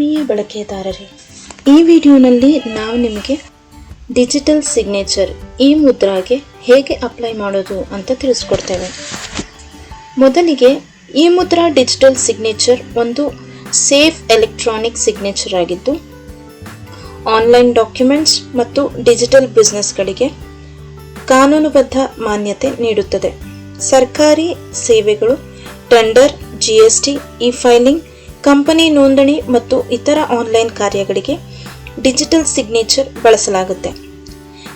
ಆತ್ಮೀಯ ಬಳಕೆದಾರರೇ, ಈ ವಿಡಿಯೋನಲ್ಲಿ ನಾವು ನಿಮಗೆ ಡಿಜಿಟಲ್ ಸಿಗ್ನೇಚರ್ ಈ ಮುದ್ರಾಗೆ ಹೇಗೆ ಅಪ್ಲೈ ಮಾಡೋದು ಅಂತ ತಿಳಿಸ್ಕೊಡ್ತೇವೆ. ಮೊದಲಿಗೆ ಈ ಮುದ್ರಾ ಡಿಜಿಟಲ್ ಸಿಗ್ನೇಚರ್ ಒಂದು ಸೇಫ್ ಎಲೆಕ್ಟ್ರಾನಿಕ್ ಸಿಗ್ನೇಚರ್ ಆಗಿದ್ದು ಆನ್ಲೈನ್ ಡಾಕ್ಯುಮೆಂಟ್ಸ್ ಮತ್ತು ಡಿಜಿಟಲ್ ಬಿಸ್ನೆಸ್ಗಳಿಗೆ ಕಾನೂನುಬದ್ಧ ಮಾನ್ಯತೆ ನೀಡುತ್ತದೆ. ಸರ್ಕಾರಿ ಸೇವೆಗಳು, ಟೆಂಡರ್, GST, ಇ-ಫೈಲಿಂಗ್, ಕಂಪನಿ ನೋಂದಣಿ ಮತ್ತು ಇತರ ಆನ್ಲೈನ್ ಕಾರ್ಯಗಳಿಗೆ ಡಿಜಿಟಲ್ ಸಿಗ್ನೇಚರ್ ಬಳಸಲಾಗುತ್ತೆ.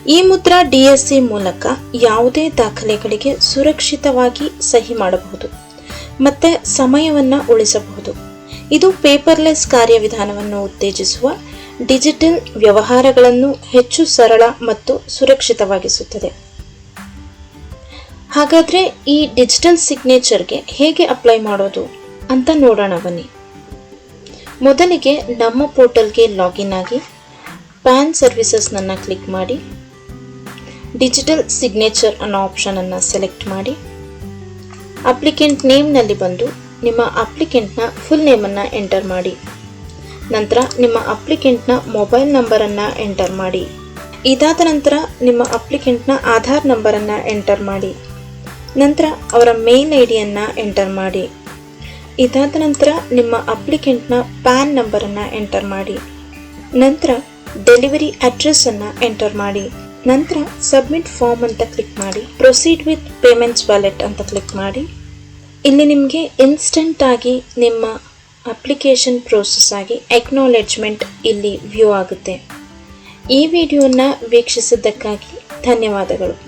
ಈ ಮುದ್ರಾ DSC ಮೂಲಕ ಯಾವುದೇ ದಾಖಲೆಗಳಿಗೆ ಸುರಕ್ಷಿತವಾಗಿ ಸಹಿ ಮಾಡಬಹುದು ಮತ್ತು ಸಮಯವನ್ನು ಉಳಿಸಬಹುದು. ಇದು ಪೇಪರ್ಲೆಸ್ ಕಾರ್ಯವಿಧಾನವನ್ನು ಉತ್ತೇಜಿಸುವ ಡಿಜಿಟಲ್ ವ್ಯವಹಾರಗಳನ್ನು ಹೆಚ್ಚು ಸರಳ ಮತ್ತು ಸುರಕ್ಷಿತವಾಗಿಸುತ್ತದೆ. ಹಾಗಾದರೆ ಈ ಡಿಜಿಟಲ್ ಸಿಗ್ನೇಚರ್ಗೆ ಹೇಗೆ ಅಪ್ಲೈ ಮಾಡೋದು ಅಂತ ನೋಡೋಣ ಬನ್ನಿ. ಮೊದಲಿಗೆ ನಮ್ಮ ಪೋರ್ಟಲ್ಗೆ ಲಾಗಿನ್ ಆಗಿ ಪ್ಯಾನ್ ಸರ್ವಿಸಸ್ನನ್ನು ಕ್ಲಿಕ್ ಮಾಡಿ ಡಿಜಿಟಲ್ ಸಿಗ್ನೇಚರ್ ಅನ್ನೋ ಆಪ್ಷನನ್ನು ಸೆಲೆಕ್ಟ್ ಮಾಡಿ ಅಪ್ಲಿಕೆಂಟ್ ನೇಮ್ನಲ್ಲಿ ಬಂದು ನಿಮ್ಮ ಅಪ್ಲಿಕೆಂಟ್ನ ಫುಲ್ ನೇಮನ್ನು ಎಂಟರ್ ಮಾಡಿ. ನಂತರ ನಿಮ್ಮ ಅಪ್ಲಿಕೆಂಟ್ನ ಮೊಬೈಲ್ ನಂಬರನ್ನು ಎಂಟರ್ ಮಾಡಿ. ಇದಾದ ನಂತರ ನಿಮ್ಮ ಅಪ್ಲಿಕೆಂಟ್ನ ಆಧಾರ್ ನಂಬರನ್ನು ಎಂಟರ್ ಮಾಡಿ. ನಂತರ ಅವರ ಮೇಲ್ ಐಡಿಯನ್ನು ಎಂಟರ್ ಮಾಡಿ. ಇದಾದ ನಂತರ ನಿಮ್ಮ ಅಪ್ಲಿಕೆಂಟ್ನ ಪ್ಯಾನ್ ನಂಬರನ್ನು ಎಂಟರ್ ಮಾಡಿ. ನಂತರ ಡೆಲಿವರಿ ಅಡ್ರೆಸ್ಸನ್ನು ಎಂಟರ್ ಮಾಡಿ. ನಂತರ ಸಬ್ಮಿಟ್ ಫಾರ್ಮ್ ಅಂತ ಕ್ಲಿಕ್ ಮಾಡಿ. ಪ್ರೊಸೀಡ್ ವಿತ್ ಪೇಮೆಂಟ್ಸ್ ವ್ಯಾಲೆಟ್ ಅಂತ ಕ್ಲಿಕ್ ಮಾಡಿ. ಇಲ್ಲಿ ನಿಮಗೆ ಇನ್ಸ್ಟೆಂಟ್ ಆಗಿ ನಿಮ್ಮ ಅಪ್ಲಿಕೇಶನ್ ಪ್ರೋಸೆಸ್ ಆಗಿ ಅಕ್ನಾಲೆಜ್ಮೆಂಟ್ ಇಲ್ಲಿ ವ್ಯೂ ಆಗುತ್ತೆ. ಈ ವಿಡಿಯೋನ ವೀಕ್ಷಿಸಿದ್ದಕ್ಕಾಗಿ ಧನ್ಯವಾದಗಳು.